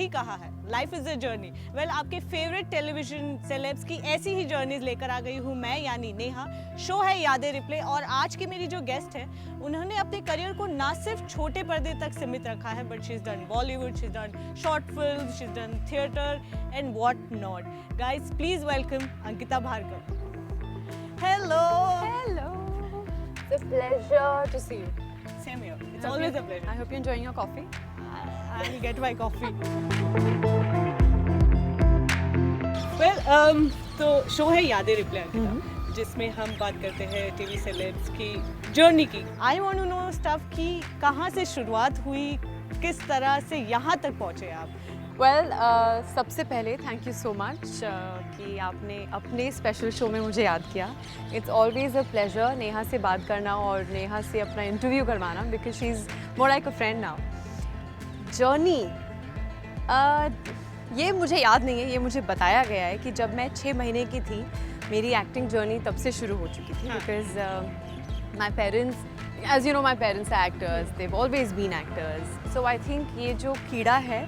सही कहा है, life is a journey. Well, आपके फेवरेट टेलीविजन सेलेब्स की ऐसी ही जर्नीज लेकर आ गई हूँ मैं, यानी नेहा। शो है यादें रिप्ले, और आज की मेरी जो गेस्ट है उन्होंने अपने करियर को ना सिर्फ छोटे पर्दे तक सीमित रखा है, but she is done Bollywood, she is done short film, she is done theatre and what not. Guys, please welcome Ankita Bhargav. Hello. Hello. It's a pleasure to see you. Same here. It's always a pleasure. I hope you're enjoying your coffee. I'll get my coffee. Well, तो show है यादें replay Ankita, जिसमें हम बात करते हैं TV celebs की journey की। I want to know stuff कि कहाँ से शुरुआत हुई, किस तरह से यहाँ तक पहुँचे आप। Well, सबसे पहले थैंक यू सो मच कि आपने अपने स्पेशल शो में मुझे याद किया। It's always a pleasure Neha से बात करना और नेहा से अपना इंटरव्यू करवाना, because she is more like a friend now. Journey, ये मुझे याद नहीं है, ये मुझे बताया गया है कि जब मैं 6 महीने की थी मेरी एक्टिंग जर्नी तब से शुरू हो चुकी थी। Because my parents, as you know, my parents are actors, they've always been actors. So I think ये जो कीड़ा है,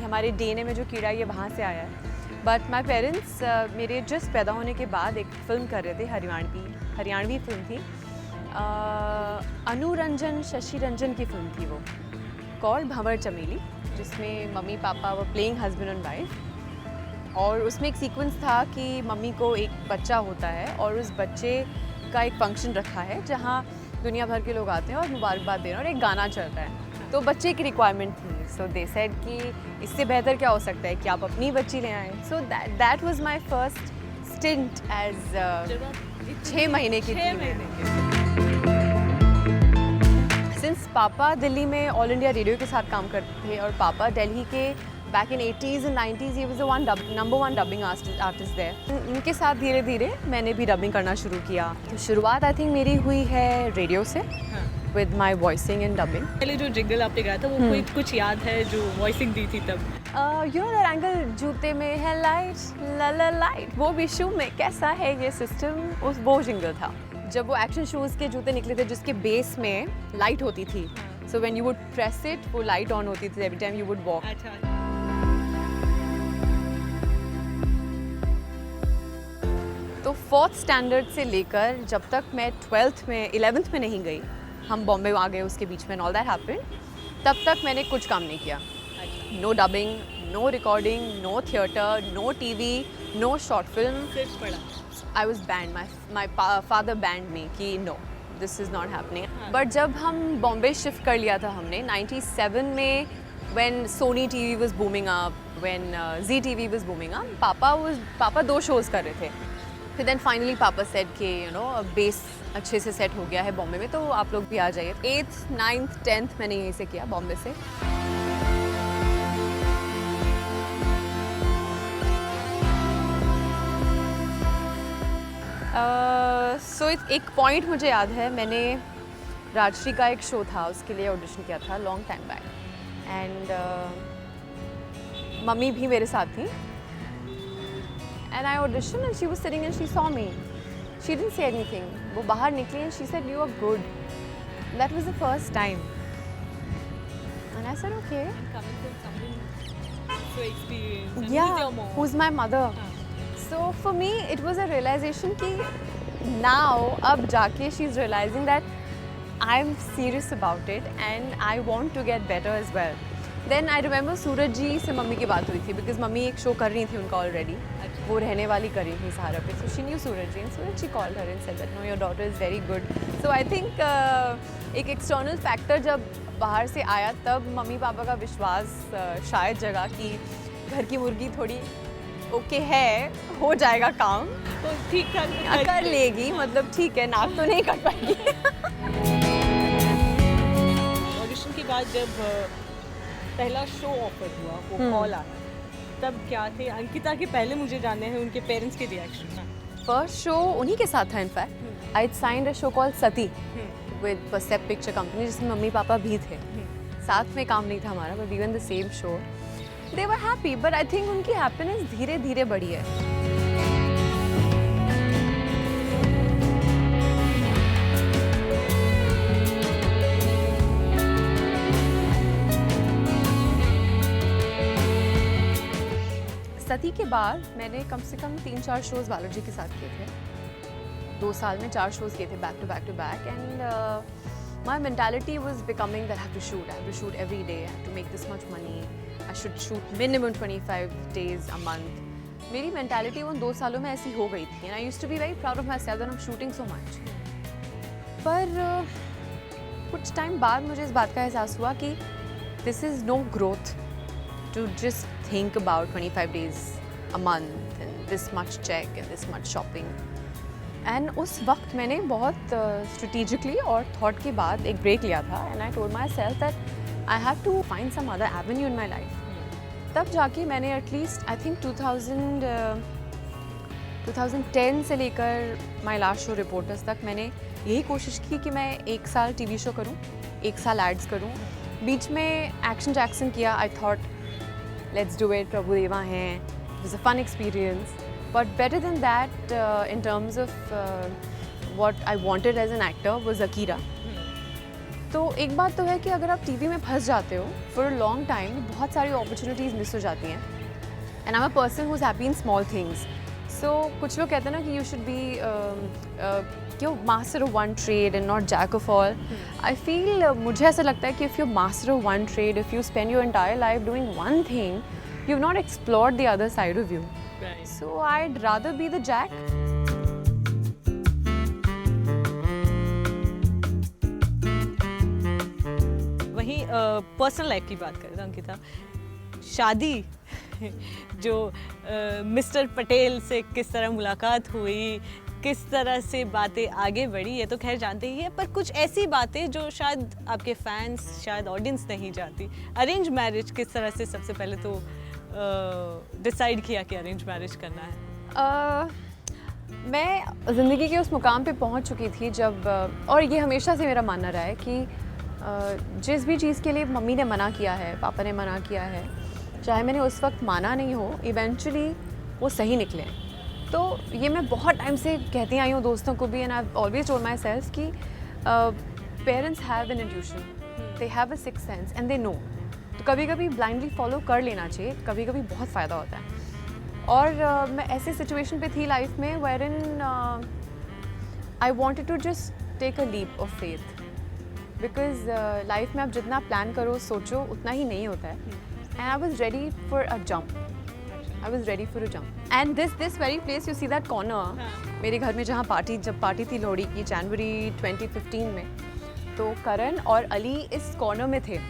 हमारे डीएनए में जो कीड़ा है, ये वहाँ से आया है। बट माई पेरेंट्स मेरे जस्ट पैदा होने के बाद एक फ़िल्म कर रहे थे, हरियाणवी फ़िल्म थी। अनुरंजन शशि रंजन की फ़िल्म थी वो, कॉल्ड भंवर चमेली, जिसमें मम्मी पापा वो प्लेइंग हस्बैंड एंड वाइफ। और उसमें एक सीक्वेंस था कि मम्मी को एक बच्चा होता है और उस बच्चे का एक फंक्शन रखा है जहाँ दुनिया भर के लोग आते हैं और मुबारकबाद दे रहे हैं और एक गाना चल रहा है। तो बच्चे की रिक्वायरमेंट थी, सो दे सेड कि इससे बेहतर क्या हो सकता है कि आप अपनी बच्ची ले आएँ। So that was my first stint as 6 महीने की थी। सिंस पापा दिल्ली में ऑल इंडिया रेडियो के साथ काम करते थे और पापा दिल्ली के back in 80s and 90s, he was the number 1 dubbing artist there. उनके साथ धीरे धीरे मैंने भी डबिंग करना शुरू किया। तो शुरुआत आई थिंक मेरी हुई है रेडियो से, with my voicing and dubbing. पहले जो जिंगल आपने गाया था वो कोई कुछ याद है जो वॉइसिंग दी थी तब? You know that angle, जूते में है लाइट, ला ला लाइट, वो भी शू में कैसा है ये सिस्टम, उस वो जिंगल था। जब वो एक्शन शूज़ के जूते निकले थे जिसके बेस में लाइट होती थी, so when you would press it, वो लाइट ऑन होती थी every time you would walk. अच्छा। तो 4th स्टैंडर्ड से लेकर जब तक मैं 12th में 11th में नहीं गई, हम बॉम्बे आ गए उसके बीच में, ऑल दैट हैपेंड, तब तक मैंने कुछ काम नहीं किया। No dubbing, no recording, no theatre, no TV, no short film. सिर्फ पढ़ा। I was banned, my father banned me कि no, this is not happening. But जब हम बॉम्बे शिफ्ट कर लिया था हमने 97 में, when Sony TV was booming up, when Zee TV was booming up, पापा 2 शोज़ कर रहे थे। फिर देन फाइनली पापा सेड कि यू नो बेस अच्छे से सेट हो गया है बॉम्बे में, तो आप लोग भी आ जाइए। 8th, 9th, 10th मैंने यहीं से किया, बॉम्बे से। सो एक पॉइंट मुझे याद है, मैंने राजश्री का एक शो था, उसके लिए ऑडिशन किया था long time back, and mummy भी मेरे साथ थी। And I auditioned and she was sitting and she saw me. She didn't say anything. वो बाहर निकली and she said, "You are good." That was the first time. And I said, "Okay." Coming from someone so experienced. And Yeah. who's your mom? Who's my mother? So for me, it was a realization कि now अब जाके she's realizing that I'm serious about it and I want to get better as well. Then I remember सूरज जी से mummy की बात हुई थी, because mummy एक show कर रही थी उनका ऑलरेडी, वो रहने वाली कर रही थी सहारा पे। So she knew Suraj ji, and Suraj ji called her and said that no, your daughter is very good. So I think एक एक्सटर्नल फैक्टर जब बाहर से आया तब मम्मी पापा का विश्वास शायद जगा कि घर की मुर्गी थोड़ी ओके है, हो जाएगा काम, तो ठीक ठाक कर लेगी, मतलब ठीक है, नाक तो नहीं कट पाएगी। ऑडिशन के बाद जब पहला शो ऑफर हुआ, वो कॉल आया, तब क्या थे अंकिता के? पहले मुझे जानने हैं उनके पेरेंट्स के रिएक्शन। फर्स्ट शो उन्हीं के साथ था in fact. I signed a show called Sati with Percept picture company, जिसमें मम्मी पापा भी थे। साथ में काम नहीं था हमारा, but we were in the same show. They were happy, but I think उनकी हैप्पीनेस धीरे धीरे बढ़ी है। सती के बाद मैंने कम से कम 3-4 शोज़ बालाजी के साथ किए थे। 2 साल में 4 शोज़ किए थे back to back and my mentality was becoming that I have to shoot every day, I have to make this much money, I should shoot minimum 25 days a month. मेरी mentality उन 2 सालों में ऐसी हो गई थी and I used to be very proud of myself that I'm shooting so much. पर कुछ टाइम बाद मुझे इस बात का एहसास हुआ कि this is no growth to just think about 25 days a month and this much check and this much shopping. And उस वक्त मैंने बहुत स्ट्रेटेजिकली और थॉट के बाद एक ब्रेक लिया था and I told myself that I have to find some other avenue in my life. तब जाके मैंने एटलीस्ट आई थिंक 2010 से लेकर माई लास्ट शो रिपोर्टर्स तक मैंने यही कोशिश की कि मैं 1 साल टीवी शो करूं, 1 साल एड्स करूं। बीच में एक्शन जैक्सन किया, I thought let's do it, Prabhudeva हैं, it was a fun experience. But better than that, in terms of what I wanted as an actor was Akira. तो एक बात तो है कि अगर आप टीवी में फंस जाते हो for a long time, बहुत सारी opportunities मिस हो जाती हैं. And I'm a person who's happy in small things. So कुछ लोग कहते हैं ना कि you should be master of one trade and not jack of all. I feel मुझे ऐसा लगता है कि if you're master of one trade, if you spend your entire life doing one thing, you've not explored the other side of you. Right. So I'd rather be the jack. वहीं personal life की बात करें तो अंकिता, शादी जो mister Patel से किस तरह मुलाकात हुई, किस तरह से बातें आगे बढ़ी, ये तो खैर जानते ही है, पर कुछ ऐसी बातें जो शायद आपके फैंस, शायद ऑडियंस नहीं जानती। अरेंज मैरिज किस तरह से सबसे पहले तो डिसाइड किया कि अरेंज मैरिज करना है? मैं ज़िंदगी के उस मुकाम पे पहुंच चुकी थी जब और ये हमेशा से मेरा मानना रहा है कि जिस भी चीज़ के लिए मम्मी ने मना किया है, पापा ने मना किया है, चाहे मैंने उस वक्त माना नहीं हो, इवेंचुअली वो सही निकले। तो ये मैं बहुत टाइम से कहती आई हूँ दोस्तों को भी, and I always told myself कि parents have an intuition, they have a sixth sense and they know. तो कभी कभी ब्लाइंडली फॉलो कर लेना चाहिए, कभी कभी बहुत फ़ायदा होता है। और मैं ऐसे सिचुएशन पे थी लाइफ में wherein I wanted to just take a leap of faith, because life में आप जितना प्लान करो, सोचो, उतना ही नहीं होता है। And I was ready for a jump, I was ready for a jump. And this very place, you see that corner, मेरे घर में जहाँ जब पार्टी थी लोहड़ी की जनवरी 2015 में, तो करण और अली इस कॉर्नर में थे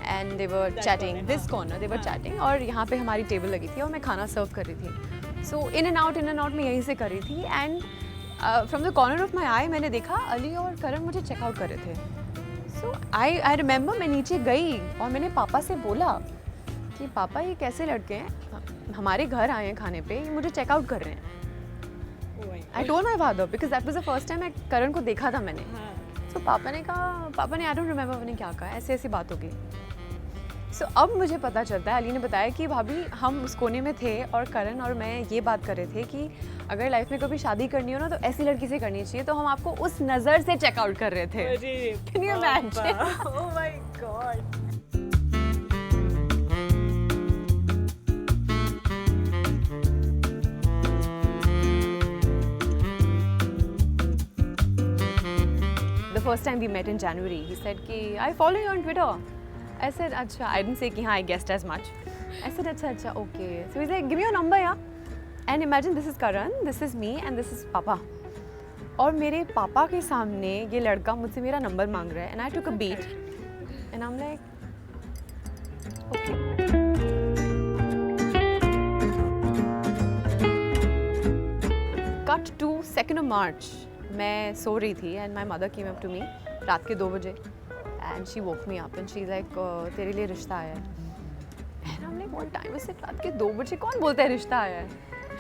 and they were chatting, this corner they were chatting, और यहाँ पे हमारी टेबल लगी थी और मैं खाना सर्व कर रही थी। सो इन एंड आउट मैं यहीं से कर रही थी and from the corner of my eye मैंने देखा अली और करण मुझे चेकआउट कर रहे थे। सो आई रिमेंबर मैं नीचे गई और मैंने पापा से बोला कि पापा ये कैसे लड़के हैं, हमारे घर आए हैं खाने पे, ये मुझे चेकआउट कर रहे हैं। आई told my father because that was the first time मैं करण को देखा था मैंने। तो पापा ने आई डोंट रिमेंबर मैंने क्या कहा, ऐसे ऐसी बात हो गई। सो अब मुझे पता चलता है, अली ने बताया कि भाभी हम उस कोने में थे और करण और मैं ये बात कर रहे थे कि अगर लाइफ में कभी शादी करनी हो ना तो ऐसी लड़की से करनी चाहिए, तो हम आपको उस नज़र से चेकआउट कर रहे थे। Can you imagine? Oh my God. The first time we met in January, he said कि I follow you on Twitter. I said अच्छा, I didn't say कि हाँ I guessed as much. I said अच्छा okay. So he's like give me your number yeah. And imagine this is Karan, this is me and this is पापा. और मेरे पापा के सामने ये लड़का मुझसे मेरा नंबर मांग रहा है and I took a beat and I'm like okay. Cut to 2nd of March. मैं सो रही थी and my mother came up to me रात के 2 बजे and she woke me up and she is like तेरे लिए रिश्ता आया है। एंड हम like what time is it, रात के 2 बजे कौन बोलता है रिश्ता आया है?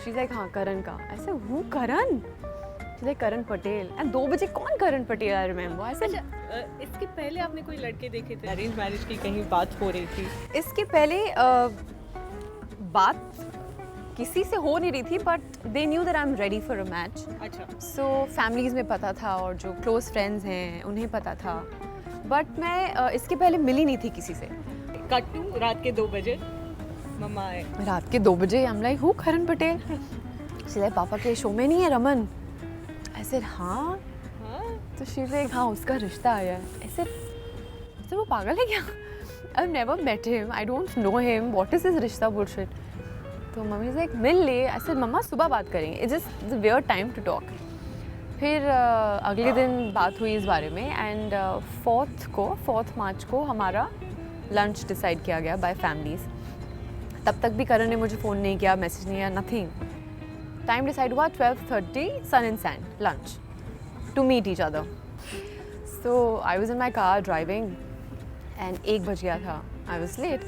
शी इज़ लाइक हाँ करण का। ऐसे हूँ Karan? She like Karan Patel. And 2 बजे कौन करण पटेल? I remember. ऐसे इसके पहले आपने कोई लड़के देखे थे? अरेंज मैरिज की कहीं बात हो रही थी? इसके पहले बात किसी से हो नहीं रही थी, but they knew that I am ready for a match. अच्छा। सो फैमिलीज़ में पता था और जो क्लोज फ्रेंड्स हैं उन्हें पता था, बट मैं इसके पहले मिली नहीं थी किसी से। कट टू रात के 2 बजे मम्मा आए. रात के 2 बजे I'm like, who Karan Patel? She's like, पापा के शो में नहीं है रमन? I said, हाँ. तो she's like, हाँ उसका रिश्ता आया है. I said, वो पागल है क्या? I've never met him. I don't know him. What is this रिश्ता bullshit? तो मम्मी is like, मिल ले. I said, मम्मा सुबह बात करेंगे. It's just a weird time to talk. फिर अगले दिन बात हुई इस बारे में एंड 4th मार्च को हमारा लंच डिसाइड किया गया बाय फैमिलीज़. तब तक भी करण ने मुझे फ़ोन नहीं किया, मैसेज नहीं किया, नथिंग. टाइम डिसाइड हुआ 12:30 Sun and Sand lunch to meet each other. So I was in my car driving and 1 बज गया था. I was late.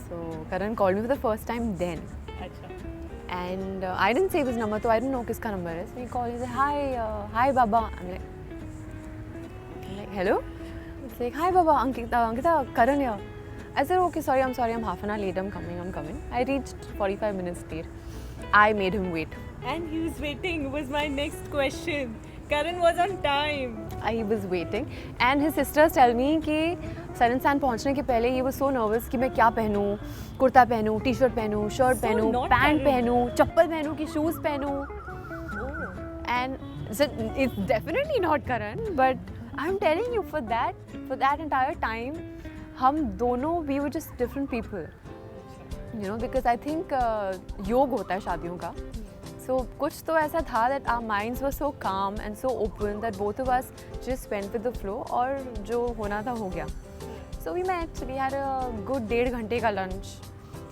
So Karan called me for the first time then. And I didn't save his number, so I didn't know किसका number है. So he called, he said, hi Baba. I'm like, hello? He's like, hi Baba, Ankita, Karan here. I said, okay, sorry, I'm half an hour late, I'm coming. I reached 45 minutes late. I made him wait. And he was waiting, was my next question. Karan was on time. I was waiting. And his sisters tell me कि सरनसान पहुंचने के पहले ये was so nervous कि मैं क्या पहनूं, कुर्ता पहनूं, टी शर्ट पहनूं, शर्ट पहनूं, पैंट पहनूं, चप्पल पहनूं कि शूज़ पहनूं. And so it's definitely not Karan, but I'm telling you for that entire time, हम दोनों we were just different people. You know, because I think योग होता है शादियों का. So कुछ तो ऐसा था that our minds were so calm and so open that both of us just went with the flow और जो होना था हो गया. So we met, we had a good 1.5 घंटे का lunch.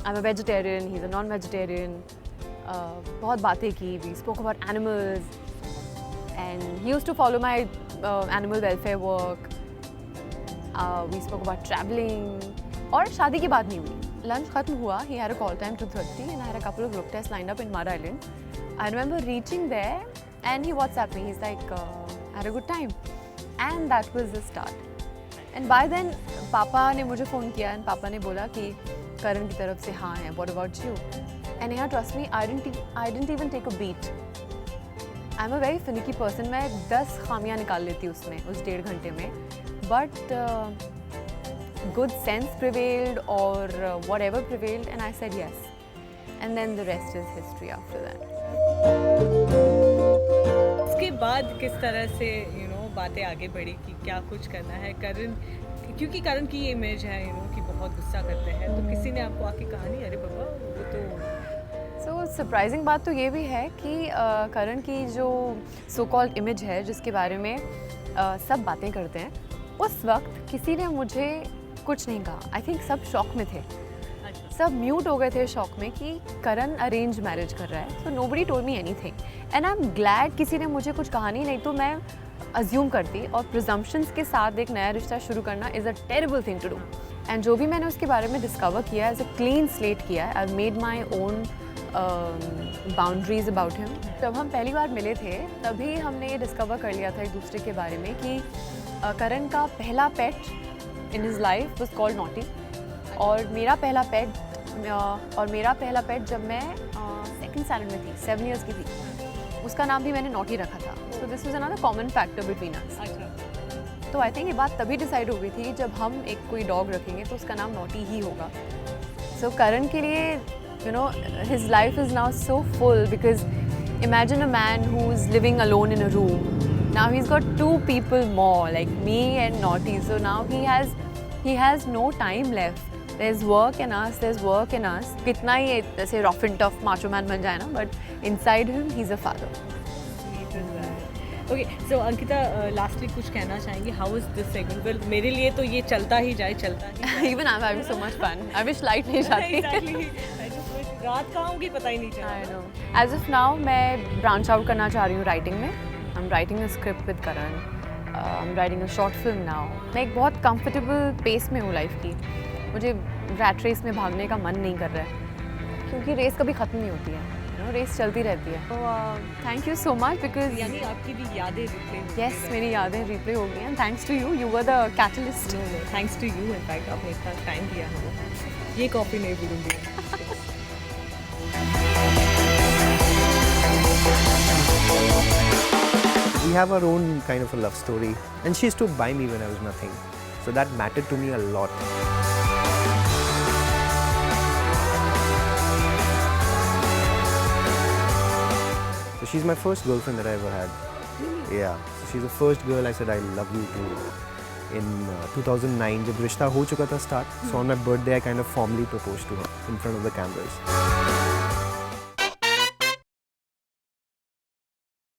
I'm a vegetarian, he's a non-vegetarian. बहुत बातें की, we spoke about animals and he used to follow my animal welfare work. We spoke about traveling और शादी की बात नहीं हुई. Lunch खत्म हुआ, he had a call time 2:30 and I had a couple of look tests lined up in Mar Island. I remember reaching there and he WhatsApped me. He's like, I had a good time. And that was the start. And by then, पापा ने मुझे phone किया and पापा ने बोला कि करण की तरफ से हाँ है. What about you? And yeah, trust me, I didn't even take a beat. I'm a very finicky person. मैं 10 खामियां निकाल लेती हूँ उसमें, उस 1.5 घंटे में. But good sense prevailed or whatever prevailed and I said yes. And then the rest is history after that. उसके बाद किस तरह से बातें आगे बढ़ी कि क्या कुछ करना है करण, क्योंकि करण की ये इमेज है कि बहुत गुस्सा करते हैं. तो किसी ने आपको आके कहा नहीं अरे बाबा वो तो. So सरप्राइजिंग बात तो ये भी है कि करण की जो सो कॉल्ड इमेज है जिसके बारे में सब बातें करते हैं, उस वक्त किसी ने मुझे कुछ नहीं कहा. आई थिंक सब शॉक में थे, सब म्यूट हो गए थे शॉक में कि करण अरेंज मैरिज कर रहा है. So nobody told me anything and I am glad किसी ने मुझे कुछ कहा नहीं तो मैं अज्यूम करती. और प्रिजम्पशंस के साथ एक नया रिश्ता शुरू करना is a terrible thing to do. And जो भी मैंने उसके बारे में डिस्कवर किया है, एज अ क्लीन स्लेट किया है. I made my own boundaries about him. जब हम पहली बार मिले थे तभी हमने ये डिस्कवर कर लिया था एक दूसरे के बारे में कि करण का पहला पेट in his life was called Naughty. और मेरा पहला पेट जब मैं सेकंड स्टैंडर्ड में थी, 7 years की थी, उसका नाम भी मैंने नॉटी रखा था. So this was another common factor between us. तो आई थिंक ये बात तभी डिसाइड हो गई थी कि जब हम एक कोई डॉग रखेंगे तो उसका नाम नॉटी ही होगा. सो करण के लिए his life is now so full because imagine a man who is living alone in a room. Now he's got 2 people more, like me and Naughty. So now he has no time left. There's work in us. कितना ही ऐसे rough and tough macho man बन जाए ना, but inside him he's a father. Okay, so Ankita, lastly कुछ कहना चाहेंगी? How is this segment? Well, मेरे लिए तो ये चलता ही जाए. Even I'm having so much fun. I wish light नहीं जाती. Exactly. I just wish रात कहाँ होगी पता ही नहीं चला. I know. As of now मैं branch out करना चाह रही हूँ writing में. I'm writing a script with Karan. I'm writing a short film now. मैं एक बहुत comfortable pace में हूँ लाइफ की. मुझे rat race में भागने का मन नहीं कर रहा है क्योंकि रेस कभी ख़त्म नहीं होती है. रेस चलती रहती है. तो thank you so much because यानी आपकी भी यादें रिप्ले. यस, मेरी यादें रिप्ले हो गई हैं. Thanks to you were the catalyst. Thanks to you in fact आपने इतना टाइम दिया हमें. ये कॉफ़ी नहीं भूलूंगी. We have our own kind of a love story and she stood by me when I was nothing. So that mattered to me a lot. she's my first girlfriend that I ever had. Really? Yeah. So she's the first girl I said I love you to. In 2009, जब रिश्ता हो चुका था start, so on my birthday I kind of formally proposed to her in front of the cameras.